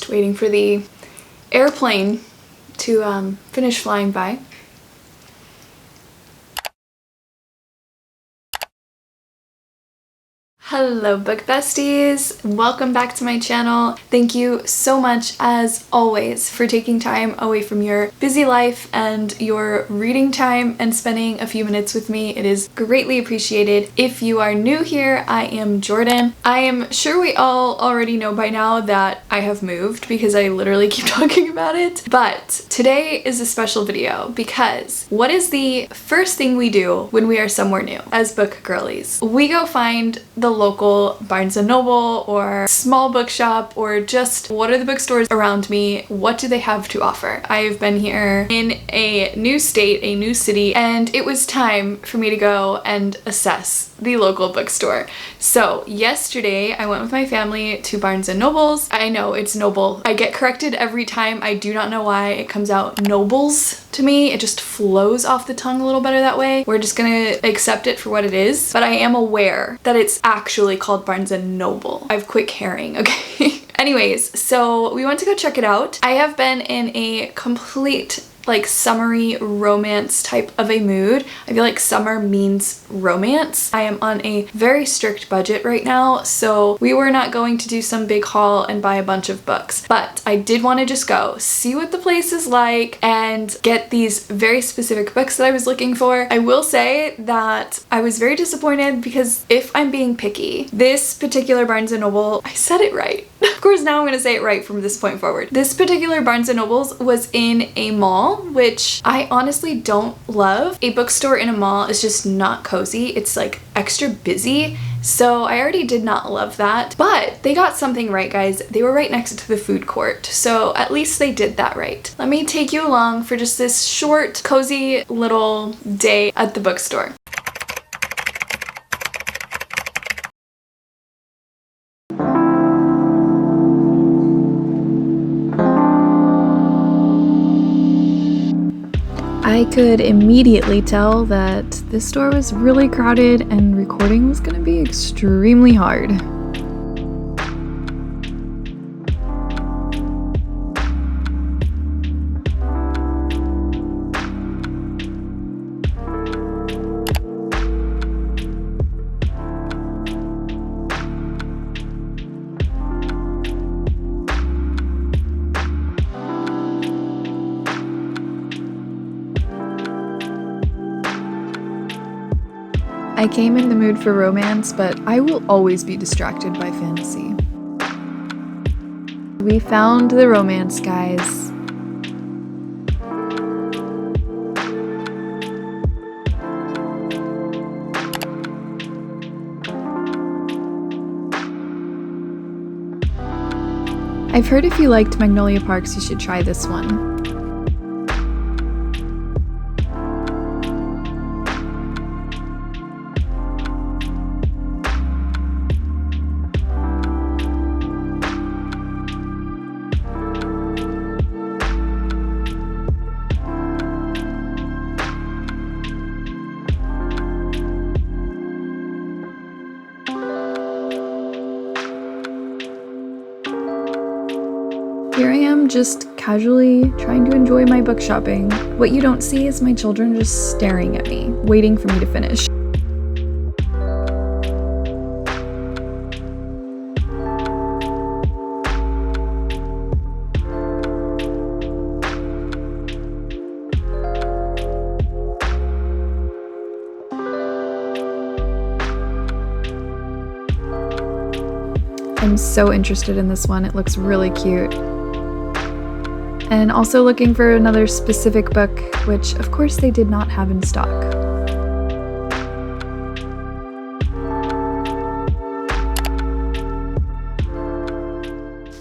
waiting for the airplane to finish flying by. Hello book besties! Welcome back to my channel. Thank you so much as always for taking time away from your busy life and your reading time and spending a few minutes with me. It is greatly appreciated. If you are new here, I am Jordan. I am sure we all already know by now that I have moved because I literally keep talking about it. But today is a special video because what is the first thing we do when we are somewhere new as book girlies? We go find the local Barnes & Noble or small bookshop, or just what are the bookstores around me? What do they have to offer? I have been here in a new state, a new city, and it was time for me to go and assess the local bookstore. So yesterday I went with my family to Barnes & Noble's. I know it's Noble. I get corrected every time. I do not know why it comes out Nobles to me. It just flows off the tongue a little better that way. We're just gonna accept it for what it is, but I am aware that it's actually called Barnes & Noble. I have quick hearing, okay? Anyways, so we went to go check it out. I have been in a complete summery romance type of a mood. I feel like summer means romance. I am on a very strict budget right now, so we were not going to do some big haul and buy a bunch of books, but I did want to just go see what the place is like and get these very specific books that I was looking for. I will say that I was very disappointed because if I'm being picky, this particular Barnes & Noble, I said it right. Of course, now I'm going to say it right from this point forward. This particular Barnes & Noble's was in a mall, which I honestly don't love. A bookstore in a mall is just not cozy. It's like extra busy. So I already did not love that, but they got something right, guys. They were right next to the food court, so at least they did that right. Let me take you along for just this short, cozy little day at the bookstore. I could immediately tell that this store was really crowded and recording was gonna be extremely hard. I came in the mood for romance, but I will always be distracted by fantasy. We found the romance, guys. I've heard if you liked Magnolia Parks, you should try this one. Here I am just casually trying to enjoy my book shopping. What you don't see is my children just staring at me, waiting for me to finish. I'm so interested in this one. It looks really cute. And also looking for another specific book, which of course they did not have in stock.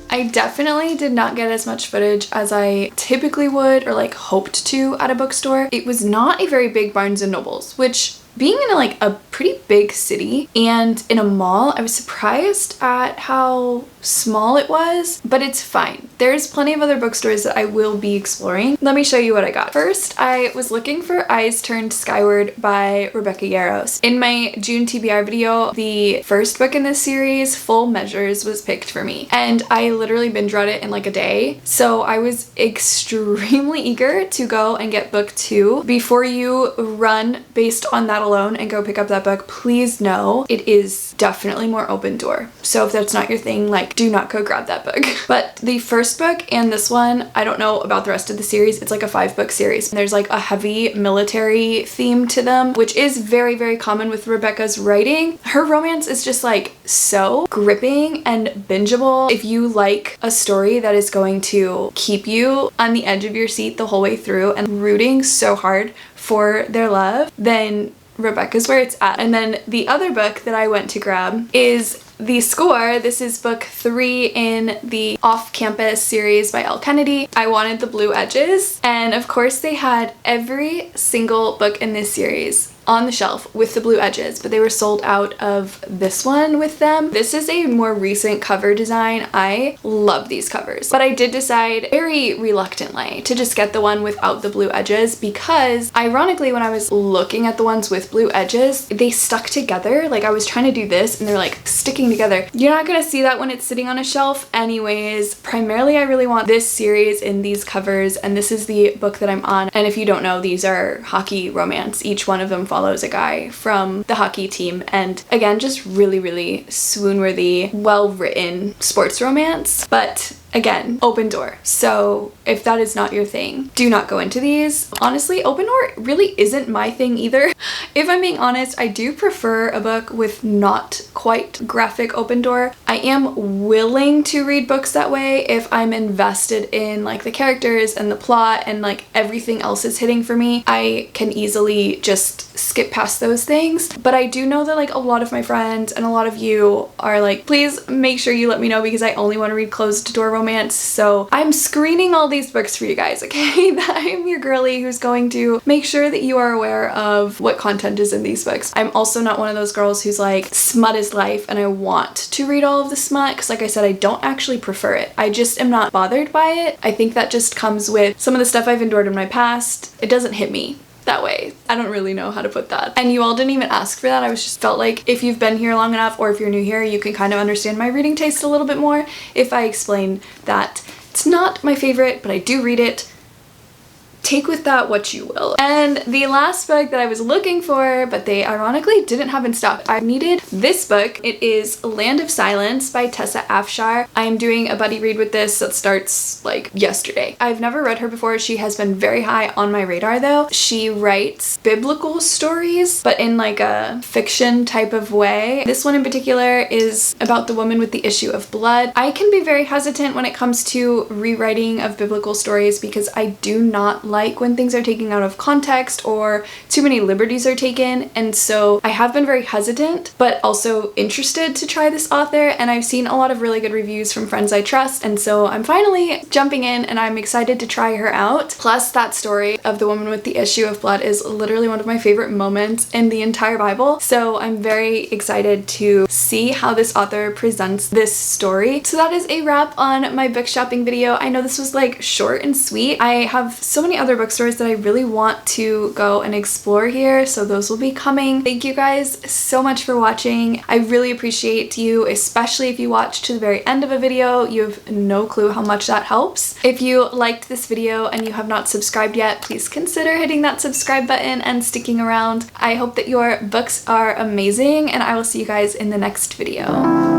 I definitely did not get as much footage as I typically would or hoped to at a bookstore. It was not a very big Barnes & Noble's, which being in a pretty big city and in a mall. I was surprised at how small it was, but it's fine. There's plenty of other bookstores that I will be exploring. Let me show you what I got. First, I was looking for Eyes Turned Skyward by Rebecca Yarros. In my June TBR video, the first book in this series, Full Measures, was picked for me, and I literally binge read it in like a day. So I was extremely eager to go and get book 2. Before you run based on that alone and go pick up that book, please know it is definitely more open door. So if that's not your thing, like, do not go grab that book. But the first book and this one, I don't know about the rest of the series. It's like a 5-book series. There's like a heavy military theme to them, which is very, very common with Rebecca's writing. Her romance is just like so gripping and bingeable. If you like a story that is going to keep you on the edge of your seat the whole way through and rooting so hard for their love, then Rebecca's where it's at. And then the other book that I went to grab is The Score. This is book 3 in the Off-Campus series by Elle Kennedy. I wanted the blue edges, and of course they had every single book in this series on the shelf with the blue edges, but they were sold out of this one with them. This is a more recent cover design. I love these covers, but I did decide very reluctantly to just get the one without the blue edges because ironically when I was looking at the ones with blue edges, they stuck together. Like I was trying to do this and they're like sticking together. You're not gonna see that when it's sitting on a shelf anyways. Primarily I really want this series in these covers, and this is the book that I'm on. And if you don't know, these are hockey romance. Each one of them follows a guy from the hockey team, and again, just really, really swoon-worthy, well-written sports romance, but again, open door. So if that is not your thing, do not go into these. Honestly, open door really isn't my thing either. If I'm being honest, I do prefer a book with not quite graphic open door. I am willing to read books that way if I'm invested in like the characters and the plot and like everything else is hitting for me. I can easily just skip past those things. But I do know that like a lot of my friends and a lot of you are like, please make sure you let me know because I only want to read closed door romance. So I'm screening all these books for you guys, okay? I'm your girly who's going to make sure that you are aware of what content is in these books. I'm also not one of those girls who's like, smut is life and I want to read all of the smut, because like I said, I don't actually prefer it. I just am not bothered by it. I think that just comes with some of the stuff I've endured in my past. It doesn't hit me that way. I don't really know how to put that. And you all didn't even ask for that. I was just felt like if you've been here long enough or if you're new here, you can kind of understand my reading taste a little bit more if I explain that it's not my favorite, but I do read it. Take with that what you will. And the last book that I was looking for, but they ironically didn't have in stock, I needed this book. It is Land of Silence by Tessa Afshar. I'm doing a buddy read with this that starts like yesterday. I've never read her before. She has been very high on my radar though. She writes biblical stories, but in like a fiction type of way. This one in particular is about the woman with the issue of blood. I can be very hesitant when it comes to rewriting of biblical stories because I do not like when things are taken out of context or too many liberties are taken, and so I have been very hesitant but also interested to try this author, and I've seen a lot of really good reviews from friends I trust, and so I'm finally jumping in and I'm excited to try her out. Plus, that story of the woman with the issue of blood is literally one of my favorite moments in the entire Bible, so I'm very excited to see how this author presents this story. So that is a wrap on my book shopping video. I know this was like short and sweet. I have so many other bookstores that I really want to go and explore here, so those will be coming. Thank you guys so much for watching. I really appreciate you, especially if you watch to the very end of a video. You have no clue how much that helps. If you liked this video and you have not subscribed yet, please consider hitting that subscribe button and sticking around. I hope that your books are amazing, and I will see you guys in the next video.